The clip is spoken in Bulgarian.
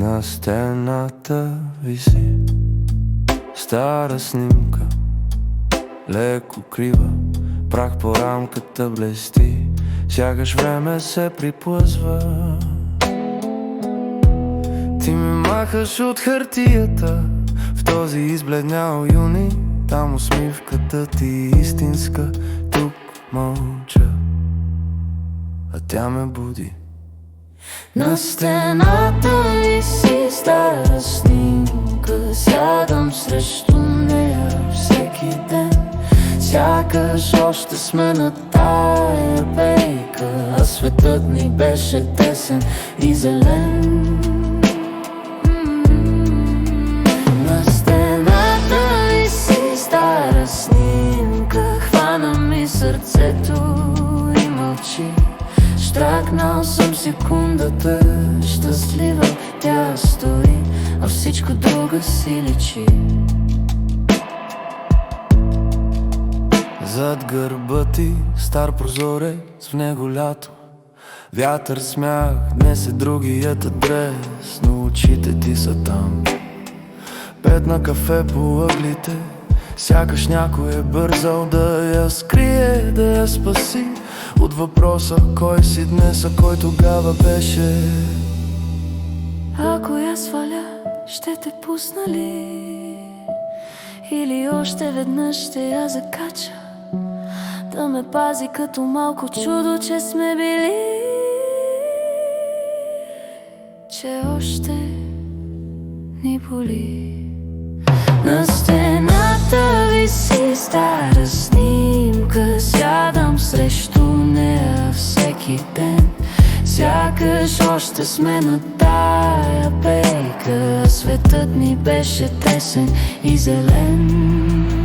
На стената виси стара снимка, леко крива, прах по рамката блести, сякаш време се приплъзва. Ти ме махаш от хартията в този избледнял юни. Там усмивката ти истинска, тук мълча, а тя ме буди. На стената виси стара снимка, сядам срещу нея всеки ден. Сякаш още сме на тая пейка, а светът ни беше тесен и зелен. На стената виси стара снимка, хвана ми сърцето и мълчи. Штракнал съм секундата, щастлива тя стои, а всичко друго си личи. Зад гърба ти стар прозорец, в него лято, вятър, смях, днес е другият адрес, но очите ти са там. Петна кафе по ъглите, сякаш някой е бързал да я скрие, да я спаси от въпроса кой си днес, а кой тогава беше. Ако я сваля, ще те пусна ли? Или още веднъж ще я закача, да ме пази като малко чудо, че сме били, че още ни боли. На стената виси стара снимка, сядам срещу нея всеки ден. Сякаш още сме на тая пейка, светът ни беше тесен и зелен.